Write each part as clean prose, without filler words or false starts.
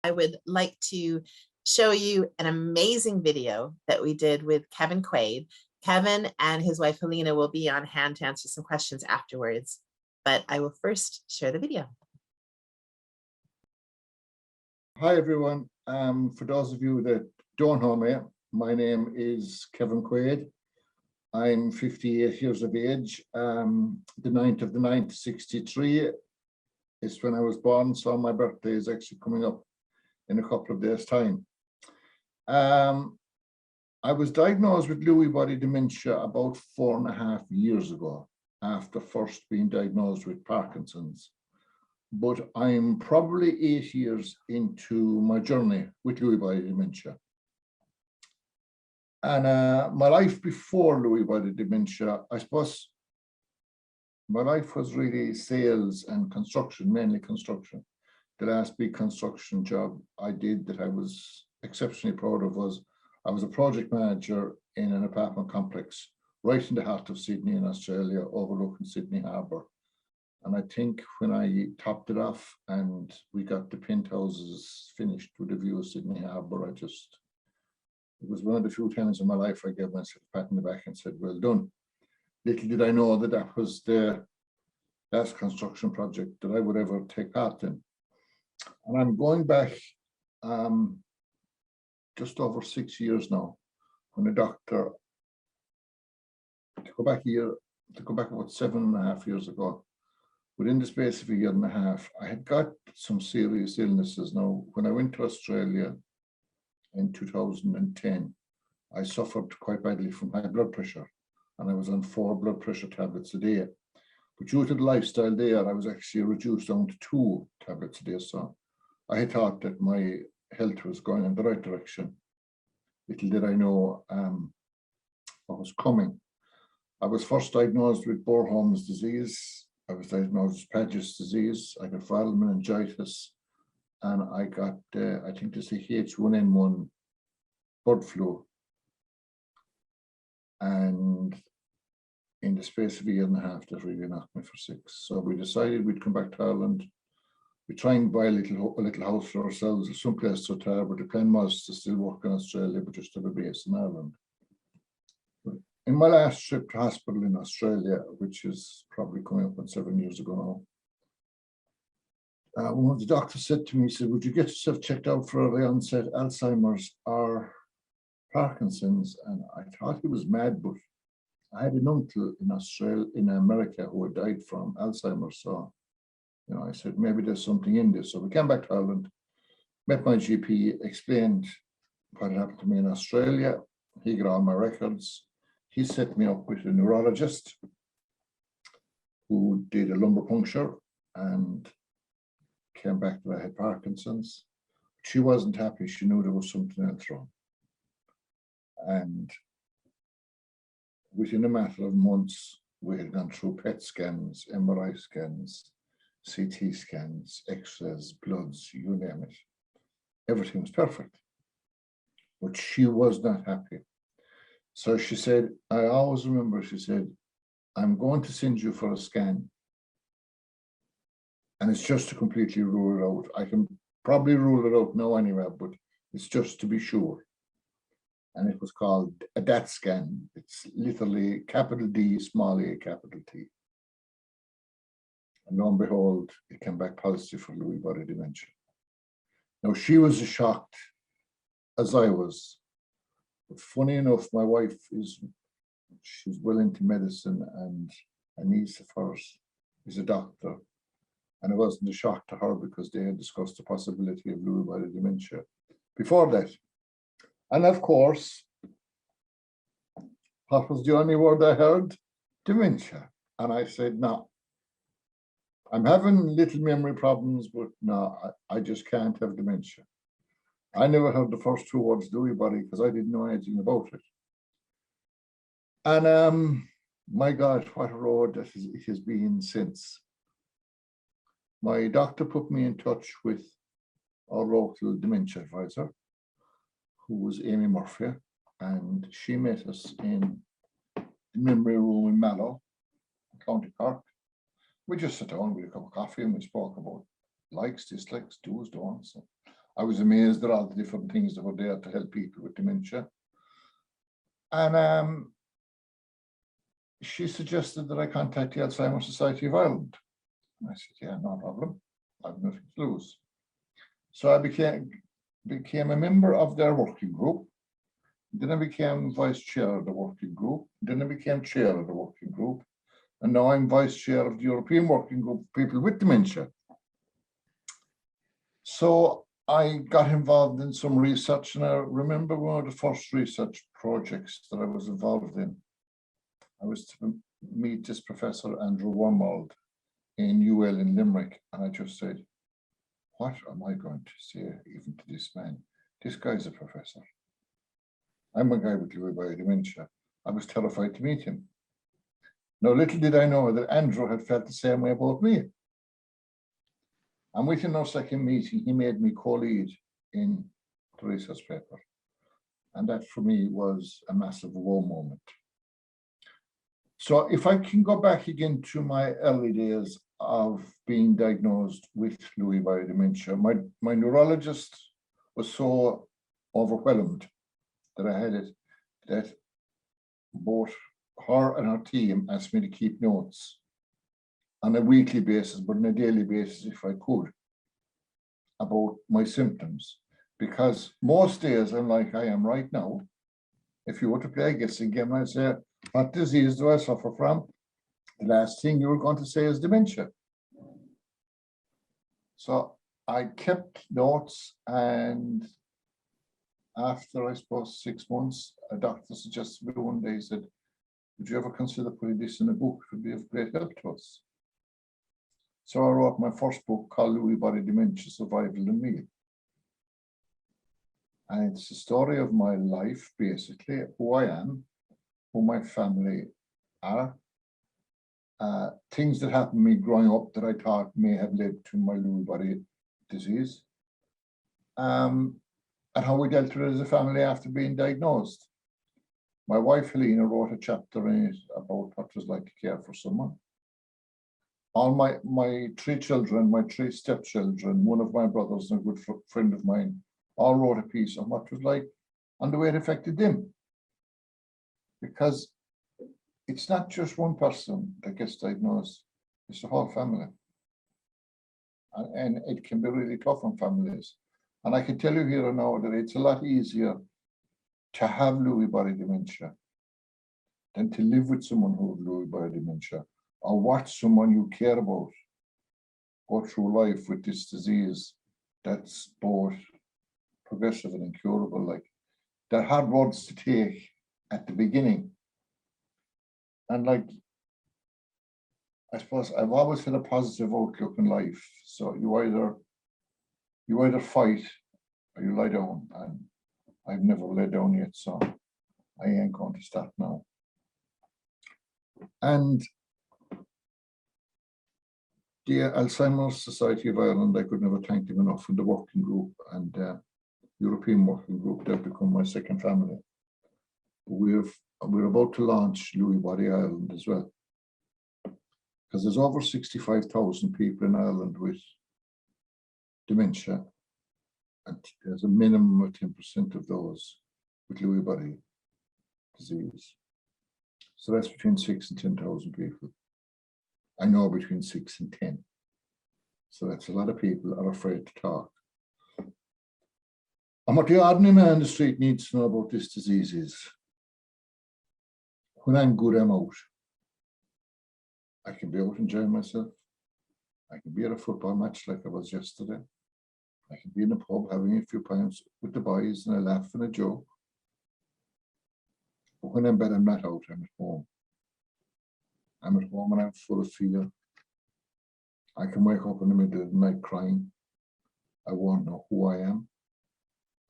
I would like to show you an amazing video that we did with Kevin Quaid. Kevin and his wife Helena will be on hand to answer some questions afterwards, but I will first share the video. Hi everyone. For those of you that don't know me, my name is Kevin Quaid. I'm 58 years of age. The 9th of the 9th, 63 is when I was born, so my birthday is actually coming up in a couple of days' time. I was diagnosed with Lewy body dementia about 4.5 years ago, after first being diagnosed with Parkinson's. But I'm probably 8 years into my journey with Lewy body dementia. And my life before Lewy body dementia, I suppose my life was really sales and construction, mainly construction. The last big construction job I did that I was exceptionally proud of was I was a project manager in an apartment complex right in the heart of Sydney in Australia, overlooking Sydney Harbour. And I think when I topped it off and we got the penthouses finished with a view of Sydney Harbour, it was one of the few times in my life I gave myself a pat on the back and said, well done. Little did I know that that was the last construction project that I would ever take part in. And I'm going back just over 6 years now, when the doctor, to go back about 7.5 years ago, within the space of 1.5 years, I had got some serious illnesses. Now, when I went to Australia in 2010, I suffered quite badly from high blood pressure, and I was on 4 blood pressure tablets a day. But due to the lifestyle there, I was actually reduced down to 2 tablets a day. So I had thought that my health was going in the right direction. Little did I know what was coming. I was first diagnosed with Boerhaave disease. I was diagnosed with Paget's disease. I got viral meningitis, and I got, I think it's the H1N1 bird flu. And in the space of 1.5 years, that really knocked me for 6. So we decided we'd come back to Ireland. We try and buy a little house for ourselves, someplace to retire, but the plan was to still work in Australia, but just have a base in Ireland. In my last trip to hospital in Australia, which is probably coming up on 7 years ago now, one of the doctors said to me, he said, would you get yourself checked out for early onset Alzheimer's or Parkinson's? And I thought he was mad, but I had an uncle in America who had died from Alzheimer's. So, you know, I said, maybe there's something in this. So we came back to Ireland, met my GP, explained what had happened to me in Australia. He got all my records. He set me up with a neurologist who did a lumbar puncture and came back that I had Parkinson's. She wasn't happy. She knew there was something else wrong. And within a matter of months, we had gone through PET scans, MRI scans, CT scans, X-rays, bloods, you name it. Everything was perfect. But she was not happy. So she said, I always remember, she said, I'm going to send you for a scan. And it's just to completely rule it out. I can probably rule it out now anyway, but it's just to be sure. And it was called a DAT scan. It's literally capital D, small a, capital T. And lo and behold, it came back positive for Lewy body dementia. Now, she was as shocked as I was. But funny enough, my wife she's well into medicine, and a niece of hers is a doctor. And it wasn't a shock to her because they had discussed the possibility of Lewy body dementia before that. And of course, what was the only word I heard? Dementia. And I said, no, I'm having little memory problems, but no, I just can't have dementia. I never heard the first 2 words Lewy body because I didn't know anything about it. And my God, what a road that it has been since. My doctor put me in touch with our local dementia advisor, who was Amy Murphy, and she met us in the memory room in Mallow, County Cork. We just sat down with a cup of coffee and we spoke about likes, dislikes, do's, don'ts. I was amazed at all the different things that were there to help people with dementia. And she suggested that I contact the Alzheimer's Society of Ireland. And I said, yeah, no problem. I've nothing to lose. So I became a member of their working group. Then I became vice chair of the working group. Then I became chair of the working group. And now I'm vice chair of the European Working Group for People with Dementia. So I got involved in some research, and I remember one of the first research projects that I was involved in. I was to meet this Professor Andrew Wormald in UL in Limerick, and I just said, what am I going to say even to this man? This guy's a professor. I'm a guy with Lewy dementia. I was terrified to meet him. Now, little did I know that Andrew had felt the same way about me. And within our second meeting, he made me co-lead in the research paper. And that for me was a massive wow moment. So if I can go back again to my early days of being diagnosed with Lewy dementia, my neurologist was so overwhelmed that I had it, that both her and her team asked me to keep notes on a weekly basis, but on a daily basis if I could, about my symptoms. Because most days I'm like I am right now. If you were to play a guessing game, I'd say, what disease do I suffer from? The last thing you were going to say is dementia. So I kept notes, and after, I suppose, 6 months, a doctor suggested to me one day, he said, would you ever consider putting this in a book? It would be of great help to us. So I wrote my first book called Lewy Dementia, Survival and Me. And it's the story of my life, basically, who I am, who my family are, things that happened to me growing up that I thought may have led to my Lewy disease, and how we dealt with it as a family after being diagnosed. My wife, Helena, wrote a chapter in it about what it was like to care for someone. All my three children, my three stepchildren, one of my brothers and a good friend of mine, all wrote a piece on what it was like and the way it affected them. Because it's not just one person that gets diagnosed, it's the whole family. And it can be really tough on families. And I can tell you here and now that it's a lot easier to have Lewy dementia than to live with someone who has Lewy dementia, or watch someone you care about go through life with this disease that's both progressive and incurable. Like, they're hard roads to take at the beginning. And like, I suppose I've always had a positive outlook in life. So you either fight or you lie down, and I've never laid down yet, so I ain't going to start now. And the Alzheimer's Society of Ireland, I could never thank them enough, in the working group and European working group. They've become my second family. We're about to launch Lewy Ireland as well, because there's over 65,000 people in Ireland with dementia, and there's a minimum of 10% of those with Lewy disease. So that's between 6,000 and 10,000 people. I know between 6 and 10. So that's a lot of people are afraid to talk. And what the ordinary man on the street needs to know about this disease is, when I'm good, I'm out. I can be out enjoying myself. I can be at a football match like I was yesterday. I can be in a pub having a few pints with the boys and a laugh and a joke. But when I'm in bed, I'm not out, I'm at home. I'm at home and I'm full of fear. I can wake up in the middle of the night crying. I won't know who I am.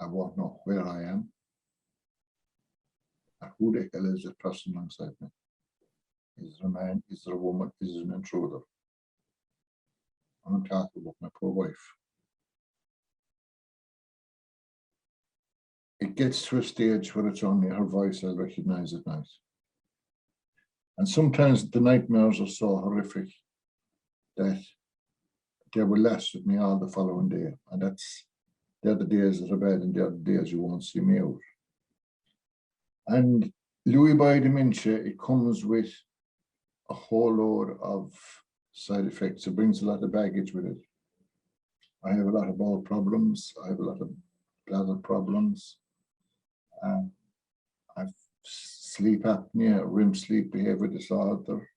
I won't know where I am. And who the hell is that person alongside me? Is it a man? Is it a woman? Is it an intruder? And I'm talking about my poor wife. It gets to a stage where it's only her voice I'll recognize at night. And sometimes the nightmares are so horrific that they will last with me all the following day. And they're the days that are bad and they're the days you won't see me out. And Lewy body dementia, it comes with a whole load of side effects. It brings a lot of baggage with it. I have a lot of bowel problems. I have a lot of bladder problems. I've sleep apnea, REM sleep behavior disorder,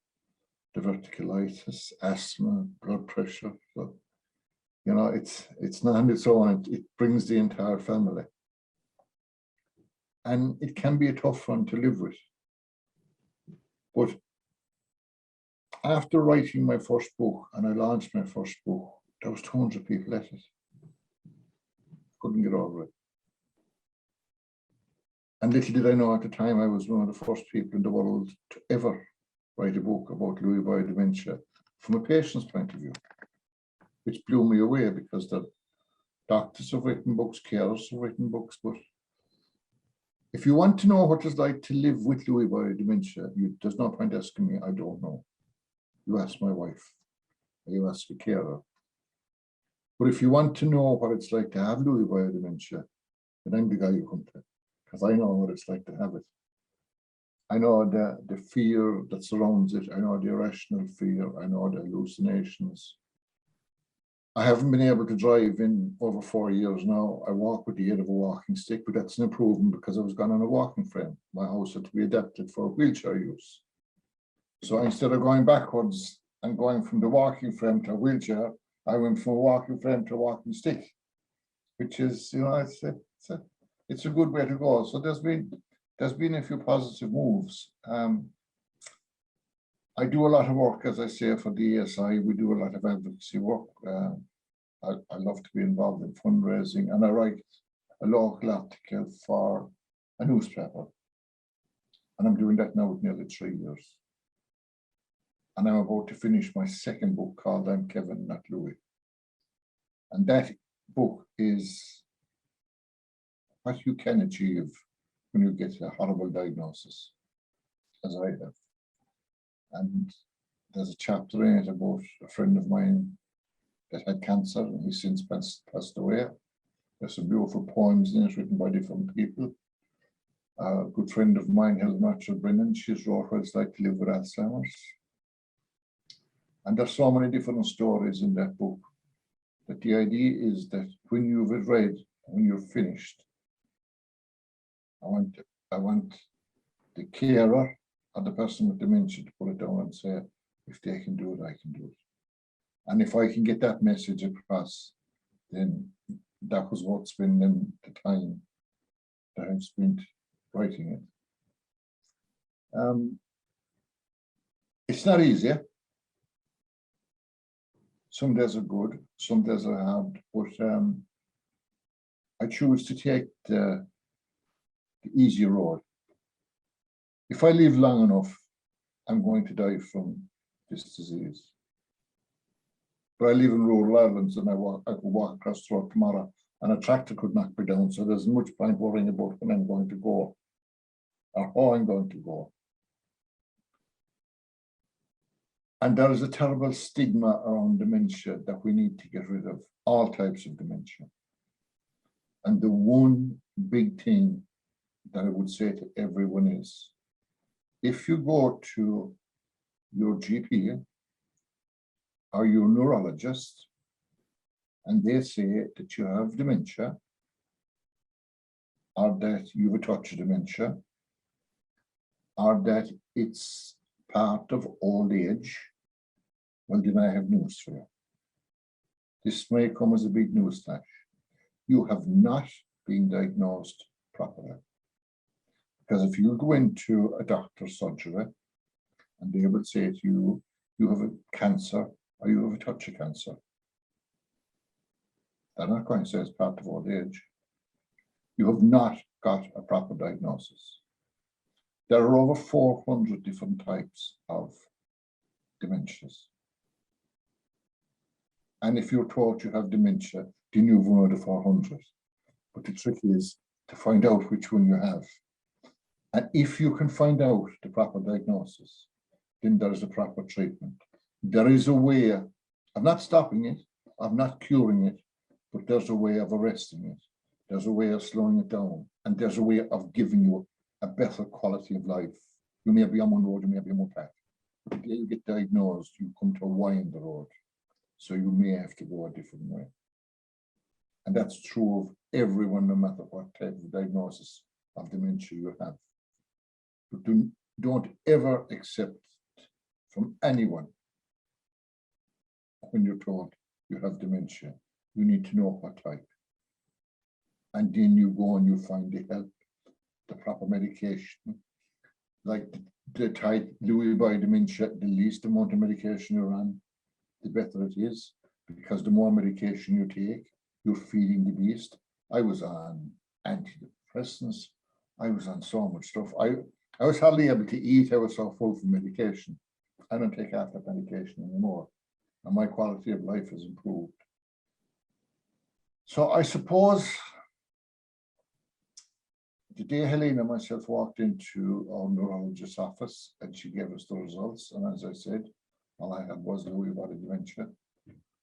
diverticulitis, asthma, blood pressure. So, you know, it's not on its own. It brings the entire family. And it can be a tough one to live with. But after writing my first book, and I launched my first book, there was 200 people at it. Couldn't get over it. And little did I know at the time, I was one of the first people in the world to ever write a book about Lewy body dementia from a patient's point of view, which blew me away because the doctors have written books, carers have written books, but if you want to know what it's like to live with Lewy body dementia, there's no point asking me, I don't know. You ask my wife, or you ask a carer. But if you want to know what it's like to have Lewy body dementia, then I'm the guy you come to, because I know what it's like to have it. I know the fear that surrounds it. I know the irrational fear. I know the hallucinations. I haven't been able to drive in over 4 years now. I walk with the aid of a walking stick, but that's an improvement because I was gone on a walking frame. My house had to be adapted for wheelchair use. So instead of going backwards and going from the walking frame to a wheelchair, I went from a walking frame to a walking stick, which is, you know, it's a good way to go. So there's been a few positive moves. I do a lot of work, as I say, for the ASI. We do a lot of advocacy work. I love to be involved in fundraising, and I write a local article for a newspaper. And I'm doing that now with nearly 3 years. And I'm about to finish my second book called I'm Kevin, Not Lewy. And that book is what you can achieve when you get a horrible diagnosis, as I have. And there's a chapter in it about a friend of mine that had cancer, and he's since passed away. There's some beautiful poems in it written by different people. A good friend of mine, Helena Quaid, she's wrote what it's like to live with Alzheimer's. And there's so many different stories in that book that the idea is that when you've read, when you're finished, I want the carer or the person with dementia to put it down and say, if they can do it, I can do it. And if I can get that message across, then that was worth spending the time that I've spent writing it. It's not easy. Some days are good, some days are hard, but I choose to take the easy road. If I live long enough, I'm going to die from this disease. But I live in rural Ireland, and I could walk across the road tomorrow and a tractor could knock me down. So there's much point worrying about when I'm going to go or how I'm going to go. And there is a terrible stigma around dementia that we need to get rid of, all types of dementia. And the one big thing that I would say to everyone is, if you go to your GP or your neurologist and they say that you have dementia or that you have a touch of dementia or that it's part of old age, well, then I have news for you. This may come as a big news flash. You have not been diagnosed properly. Because if you go into a doctor's surgery and they will say to you, you have a cancer or you have a touch of cancer, they're not going to say it's part of old age. You have not got a proper diagnosis. There are over 400 different types of dementias. And if you're told you have dementia, then you've one out of 400. But the trick is to find out which one you have. And if you can find out the proper diagnosis, then there is a proper treatment. There is a way of not stopping it, of not curing it, but there's a way of arresting it. There's a way of slowing it down, and there's a way of giving you a better quality of life. You may be on one road, you may be on one path. The day you get diagnosed, you come to a Y in the road. So you may have to go a different way. And that's true of everyone, no matter what type of diagnosis of dementia you have. But don't ever accept from anyone when you're told you have dementia. You need to know what type. And then you go and you find the help, the proper medication. Like the type Lewy body dementia, the least amount of medication you're on, the better it is, because the more medication you take, you're feeding the beast. I was on antidepressants. I was on so much stuff. I was hardly able to eat. I was so full from medication. I don't take half that medication anymore. And my quality of life has improved. So I suppose the day Helena and myself walked into our neurologist's office and she gave us the results, and as I said, all I had was Lewy body dementia.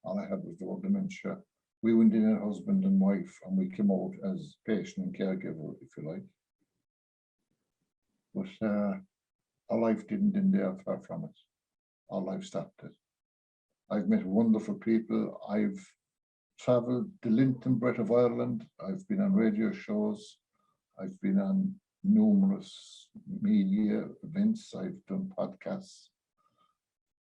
All I had was the word dementia. We went in as husband and wife, and we came out as patient and caregiver, if you like. But our life didn't end there, far from it. Our life stopped it. I've met wonderful people. I've traveled the length and breadth of Ireland. I've been on radio shows. I've been on numerous media events. I've done podcasts.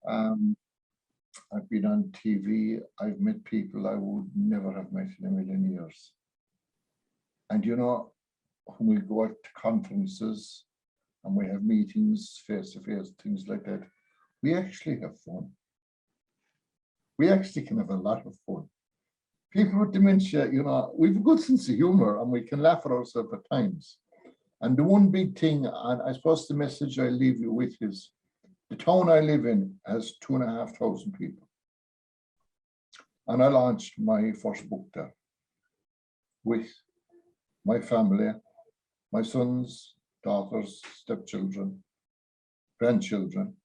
I've been on TV. I've met people I would never have met in a million years. And you know, when we go out to conferences and we have meetings face to face, things like that, we actually have fun. We actually can have a lot of fun. People with dementia, you know, we've a good sense of humor and we can laugh at ourselves at times. And the one big thing, and I suppose the message I leave you with is, the town I live in has 2,500 people. And I launched my first book there with my family, my sons, daughters, stepchildren, grandchildren,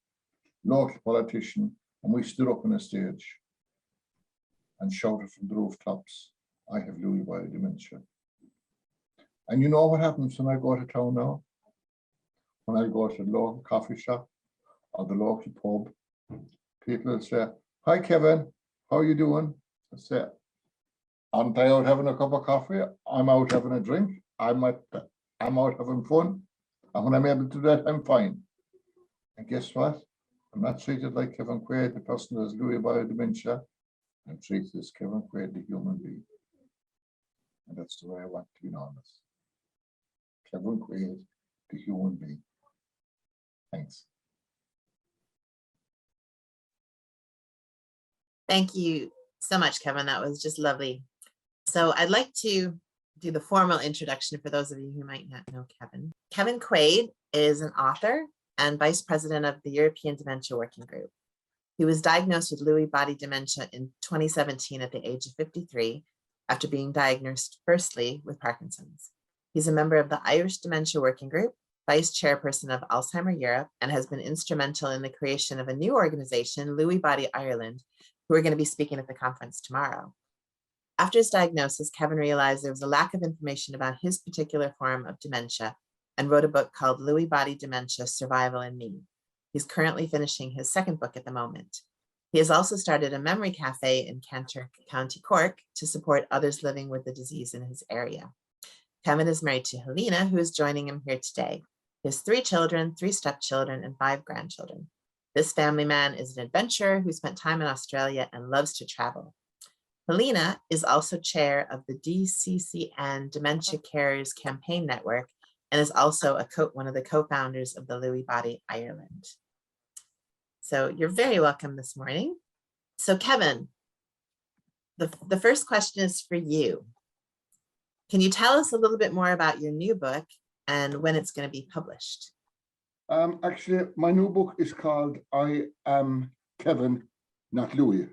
local politician, and we stood up on a stage and shouted from the rooftops, I have Lewy body dementia. And you know what happens when I go to town now? When I go to the local coffee shop or the local pub, people will say, hi Kevin, how are you doing? I say, aren't I out having a cup of coffee? I'm out having a drink. I'm out having fun. And when I'm able to do that, I'm fine. And guess what? I'm not treated like Kevin Quaid, the person who has Lewy body dementia. I'm treated as Kevin Quaid, the human being. And that's the way I want to be known as. Kevin Quaid, the human being. Thanks. Thank you so much, Kevin. That was just lovely. So I'd like to do the formal introduction for those of you who might not know Kevin. Kevin Quaid is an author and vice president of the European Dementia Working Group. He was diagnosed with Lewy body dementia in 2017 at the age of 53 after being diagnosed firstly with Parkinson's. He's a member of the Irish Dementia Working Group, vice chairperson of Alzheimer Europe, and has been instrumental in the creation of a new organization, Lewy Body Ireland, who are going to be speaking at the conference tomorrow. After his diagnosis, Kevin realized there was a lack of information about his particular form of dementia and wrote a book called Lewy Body Dementia, Survival in Me. He's currently finishing his second book at the moment. He has also started a memory cafe in Cantor, County Cork to support others living with the disease in his area. Kevin is married to Helena, who is joining him here today. He has 3 children, 3 stepchildren, and 5 grandchildren. This family man is an adventurer who spent time in Australia and loves to travel. Helena is also chair of the DCCN Dementia CarersCampaign network and is also one of the co-founders of the Lewy Body Ireland. So you're very welcome this morning. So Kevin, the first question is for you. Can you tell us a little bit more about your new book and when it's going to be published? Actually, my new book is called I Am Kevin, Not Lewy.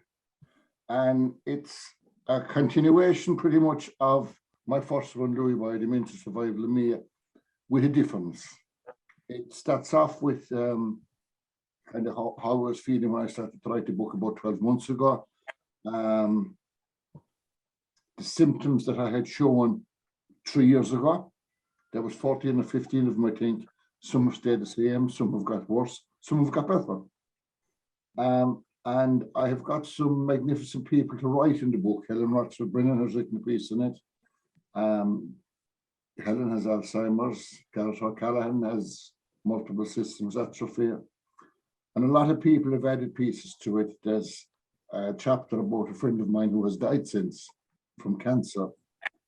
And it's a continuation pretty much of my first one, Lewy body dementia, Survival in Me, with a difference. It starts off with kind of how I was feeling when I started to write the book about 12 months ago. the symptoms that I had shown 3 years ago. There was 14 or 15 of them, I think. Some have stayed the same, some have got worse, some have got better. And I have got some magnificent people to write in the book. Helen Brennan has written a piece in it. Helen has Alzheimer's. Gareth O'Callaghan has multiple systems atrophy. And a lot of people have added pieces to it. There's a chapter about a friend of mine who has died since from cancer.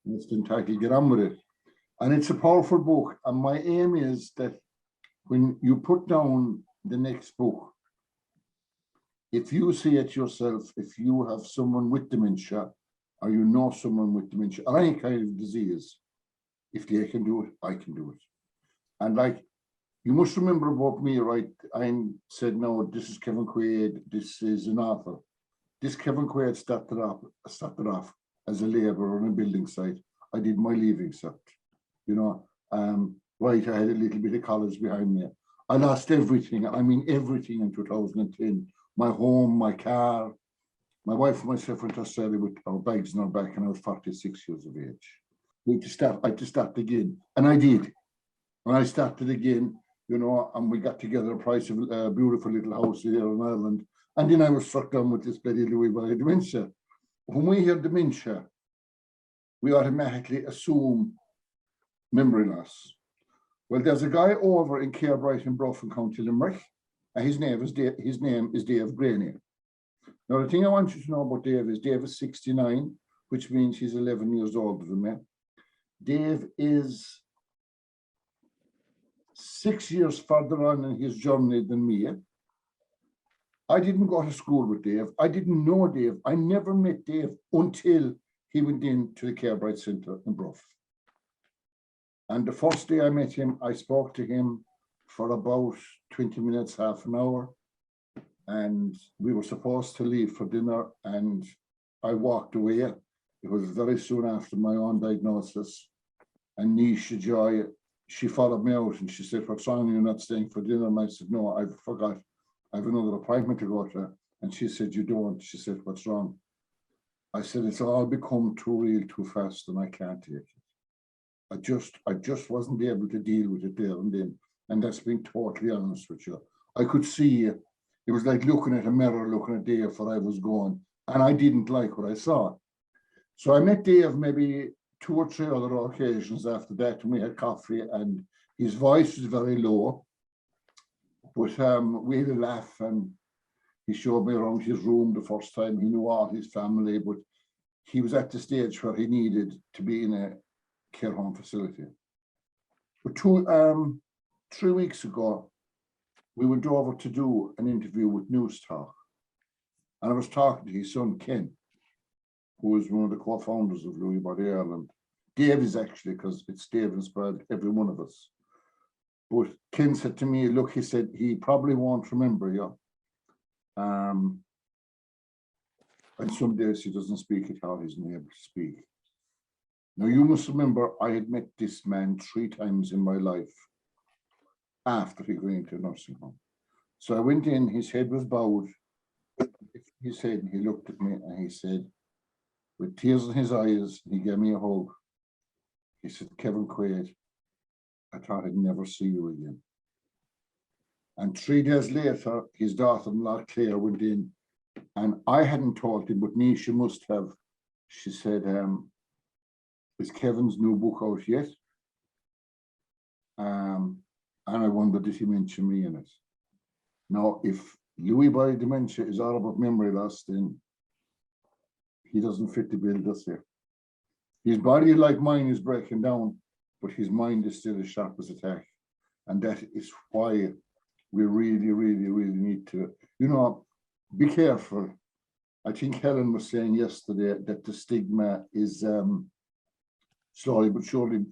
And it's entitled Get On With It. And it's a powerful book. And my aim is that when you put down the next book, if you see it yourself, if you have someone with dementia, or you know someone with dementia, or any kind of disease, if they can do it, I can do it. And like, you must remember about me, right? I said, no, this is Kevin Quaid, this is an author. This Kevin Quaid started off as a labourer on a building site. I did my leaving cert, you know. Right, I had a little bit of college behind me. I lost everything, I mean everything in 2010. My home, my car. My wife and myself went to Australia with our bags in our back, and I was 46 years of age. I had to start again, and I did. And I started again, you know, and we got together a price of a beautiful little house here in Ireland. And then I was struck down with this bloody Lewy by dementia. When we hear dementia, we automatically assume memory loss. Well, there's a guy over in Carebright in Bruff in County Limerick, and his name is Dave Graney. Now, the thing I want you to know about Dave is 69, which means he's 11 years older than me. Dave is 6 years further on in his journey than me. I didn't go to school with Dave. I didn't know Dave. I never met Dave until he went into the Carebright Centre in Bruff. And the first day I met him, I spoke to him for about 20 minutes, half an hour. And we were supposed to leave for dinner, and I walked away. It was very soon after my own diagnosis. And Nisha Joy, she followed me out and she said, "What's wrong? You're not staying for dinner?" And I said, "No, I forgot. I have another appointment to go to." And she said, "You don't." She said, "What's wrong?" I said, "It's all become too real too fast and I can't take it. I just wasn't able to deal with it there and then." And that's being totally honest with you. I could see it. It was like looking at a mirror, looking at Dave where I was going. And I didn't like what I saw. So I met Dave maybe 2 or 3 other occasions after that, and we had coffee, and his voice was very low. But we had a laugh, and he showed me around his room the first time. He knew all his family, but he was at the stage where he needed to be in a care home facility. But 3 weeks ago, we went over to do an interview with News Talk. And I was talking to his son, Ken, who is one of the co-founders of Lewy Body Ireland. Dave is actually, because it's Dave inspired every one of us. But Ken said to me, look, he said, he probably won't remember you. And some days he doesn't speak at all, he's not able to speak. Now, you must remember, I had met this man 3 times in my life after he went into a nursing home. So I went in, his head was bowed. His head, and he looked at me and he said, with tears in his eyes, he gave me a hug. He said, "Kevin Quaid, I thought I'd never see you again." And 3 days later, his daughter-in-law, Claire, went in, and I hadn't told him, but Nisha must have. She said, "Is Kevin's new book out yet?" And I wondered, did he mention me in it? Now, if Lewy body dementia is all about memory loss, then he doesn't fit the bill, does he? His body, like mine, is breaking down, but his mind is still as sharp as a tack. And that is why we really, really, really need to, you know, be careful. I think Helen was saying yesterday that the stigma is slowly but surely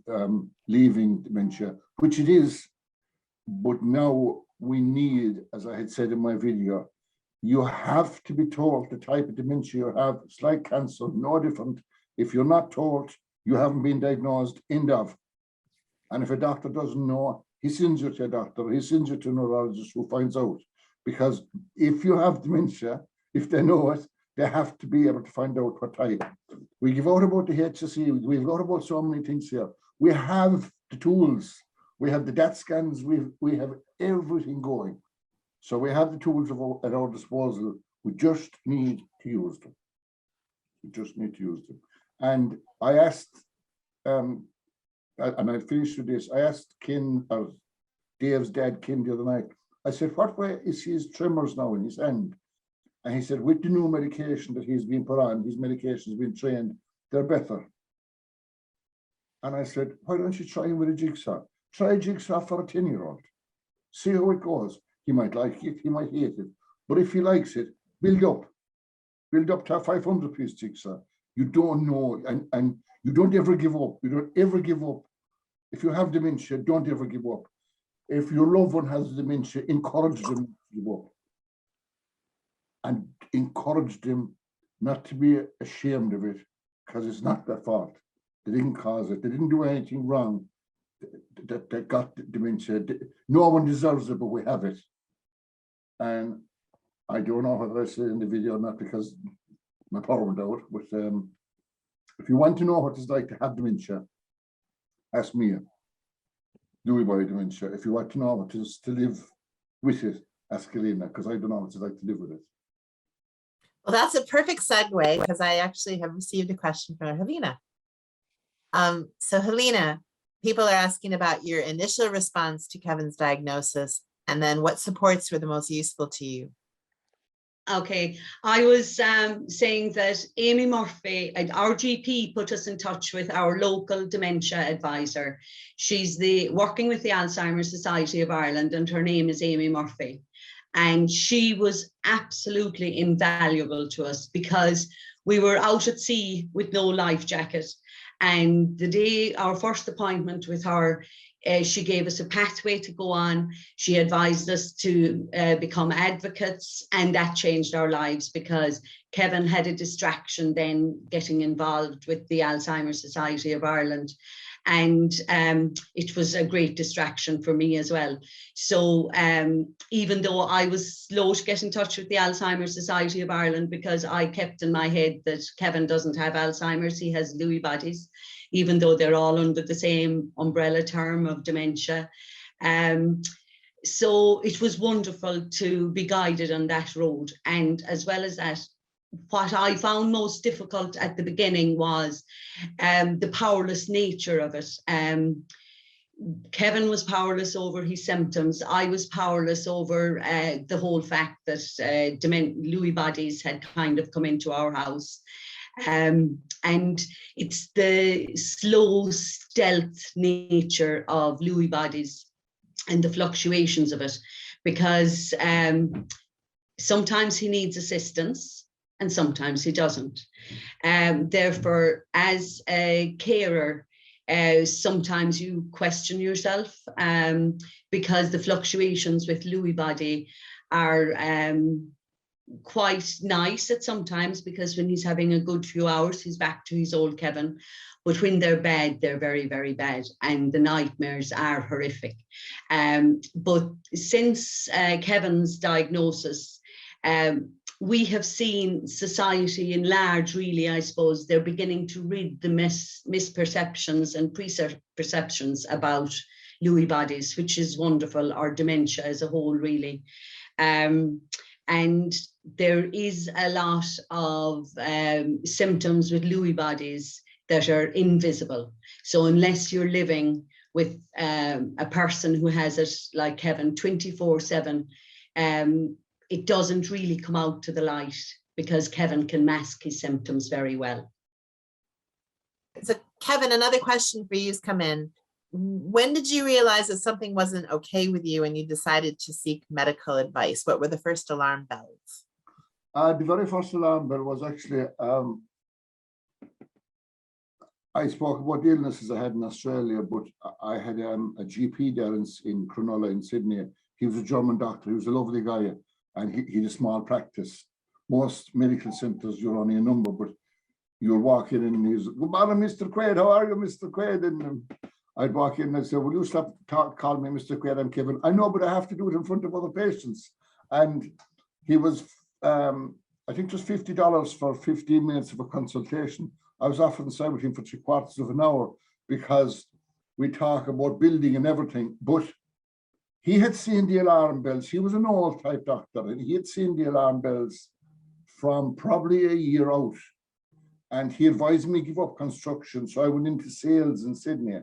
leaving dementia, which it is. But now we need, as I had said in my video, you have to be told the type of dementia you have. It's like cancer, no different. If you're not told, you haven't been diagnosed, end of. And if a doctor doesn't know, he sends you to a doctor, he sends you to a neurologist who finds out. Because if you have dementia, if they know it, they have to be able to find out what type. We give out about the HSE, we've got about so many things here. We have the tools, we have the DAT scans, we have everything going. So we have the tools at our disposal. We just need to use them. We just need to use them. And I asked, and I finished with this, I asked Ken, or Dave's dad, Ken, the other night, I said, what way is his tremors now in his hand? And he said, with the new medication that he's been put on, his medication has been trained, they're better. And I said, why don't you try him with a jigsaw? Try a jigsaw for a 10-year-old. See how it goes. He might like it, he might hate it. But if he likes it, build up. Build up to a 500-piece jigsaw. You don't know, and you don't ever give up. You don't ever give up. If you have dementia, don't ever give up. If your loved one has dementia, encourage them to give up. And encourage them not to be ashamed of it, because it's not their fault. They didn't cause it. They didn't do anything wrong that got dementia. No one deserves it, but we have it. And I don't know whether I said in the video or not, because my power went out, but if you want to know what it's like to have dementia, ask me, Lewy body dementia. If you want to know what it is to live with it, ask Helena, because I don't know what it's like to live with it. Well, that's a perfect segue, because I actually have received a question from Helena. So Helena, people are asking about your initial response to Kevin's diagnosis, and then what supports were the most useful to you. Okay, I was saying that Amy Murphy, our GP, put us in touch with our local dementia advisor. She's working with the Alzheimer's Society of Ireland, and her name is Amy Murphy. And she was absolutely invaluable to us, because we were out at sea with no life jacket. And the day our first appointment with her, she gave us a pathway to go on. She advised us to become advocates, and that changed our lives, because Kevin had a distraction then getting involved with the Alzheimer's Society of Ireland. And it was a great distraction for me as well. So even though I was slow to get in touch with the Alzheimer's Society of Ireland, because I kept in my head that Kevin doesn't have Alzheimer's, he has Lewy bodies, even though they're all under the same umbrella term of dementia. So it was wonderful to be guided on that road. And as well as that, what I found most difficult at the beginning was the powerless nature of it. Kevin was powerless over his symptoms. I was powerless over the whole fact that Lewy bodies had kind of come into our house. And it's the slow stealth nature of Lewy bodies and the fluctuations of it, because sometimes he needs assistance and sometimes he doesn't. Therefore, as a carer, sometimes you question yourself, because the fluctuations with Lewy body are quite nice at sometimes, because when he's having a good few hours, he's back to his old Kevin. But when they're bad, they're very, very bad, and the nightmares are horrific. But since Kevin's diagnosis, we have seen society in large, really, I suppose, they're beginning to rid the misperceptions and preperceptions about Lewy bodies, which is wonderful, or dementia as a whole, really. And there is a lot of symptoms with Lewy bodies that are invisible. So unless you're living with a person who has it, like Kevin, 24/7, it doesn't really come out to the light, because Kevin can mask his symptoms very well. So Kevin, another question for you has come in. When did you realize that something wasn't okay with you and you decided to seek medical advice? What were the first alarm bells? The very first alarm bell was actually, I spoke about the illnesses I had in Australia, but I had a GP there in Cronulla in Sydney. He was a German doctor. He was a lovely guy, and he had a small practice. Most medical centres, you're only a number, but you'll walk in and he's, good morning, Mr. Quaid, how are you, Mr. Quaid? And I'd walk in and I'd say, will you stop call me Mr. Quaid, I'm Kevin. I know, but I have to do it in front of other patients. And he was I think just $50 for 15 minutes of a consultation. I was offered inside with him for 3/4 of an hour because we talk about building and everything, but he had seen the alarm bells. He was an old type doctor, and he had seen the alarm bells from probably a year out. And he advised me to give up construction. So I went into sales in Sydney.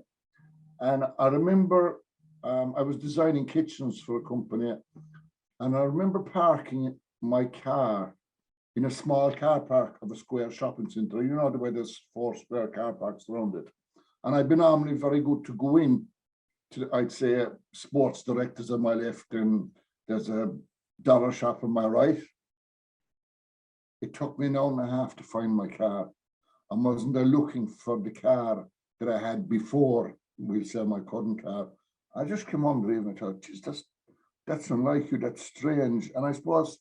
And I remember I was designing kitchens for a company. And I remember parking my car in a small car park of a square shopping centre. You know, the way there's 4 square car parks around it. And I've been normally very good to go in to, I'd say, Sports Directors on my left, and there's a dollar shop on my right. It took me an hour and a half to find my car. I wasn't there looking for the car that I had before, we'll say, my current car. I just came home and I thought, geez, that's unlike you, that's strange. And I suppose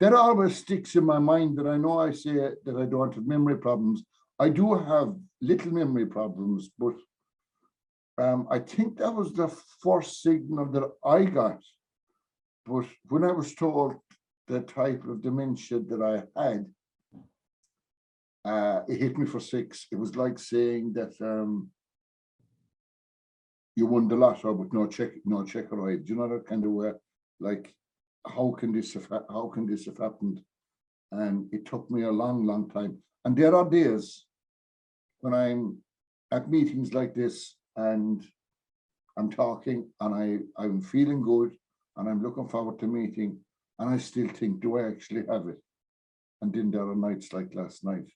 that always sticks in my mind, that I know I say that I don't have memory problems. I do have little memory problems, but I think that was the first signal that I got. But when I was told the type of dementia that I had, it hit me for 6. It was like saying that you won the lotto, but no check arrived. You know, that kind of way, like, how can this have happened? And it took me a long time. And there are days when I'm at meetings like this and I'm talking and I'm feeling good and I'm looking forward to meeting, and I still think, do I actually have it? And then there are nights like last night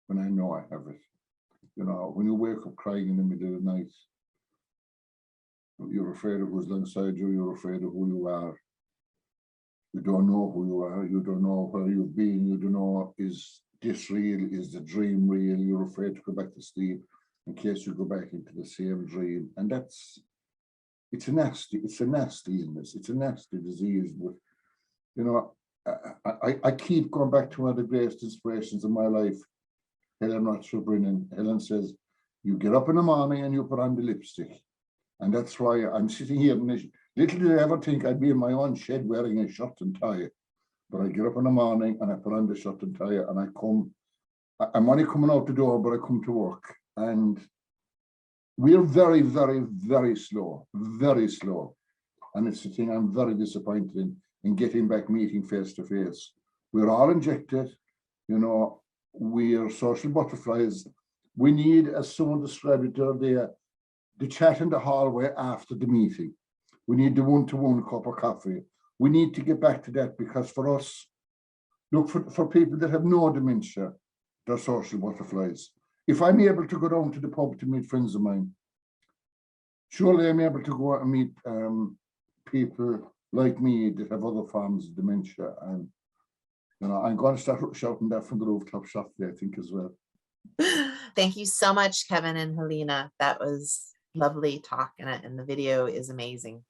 when I know I have it. You know, when you wake up crying in the middle of the night, you're afraid of who's alongside you, you're afraid of who you are. You don't know who you are, you don't know where you've been, you don't know, is this real, is the dream real? You're afraid to go back to sleep in case you go back into the same dream. And it's a nasty illness, it's a nasty disease. But you know, I keep going back to one of the greatest inspirations of my life, Helena Quaid. Helen says, you get up in the morning and you put on the lipstick. And that's why I'm sitting here. Little did I ever think I'd be in my own shed wearing a shirt and tie. But I get up in the morning and I put on the shirt and tie, and I'm only coming out the door, but I come to work. And we're very, very, very slow, very slow. And it's the thing I'm very disappointed in getting back meeting face to face. We're all injected, you know, we're social butterflies. We need, as someone described it there, the chat in the hallway after the meeting. We need the one-to-one cup of coffee. We need to get back to that, because for us, look, for people that have no dementia, they're social butterflies. If I'm able to go down to the pub to meet friends of mine, surely I'm able to go out and meet people like me that have other forms of dementia. And you know, I'm going to start shouting that from the rooftop shortly, I think, as well. Thank you so much, Kevin and Helena. That was lovely talk, and the video is amazing.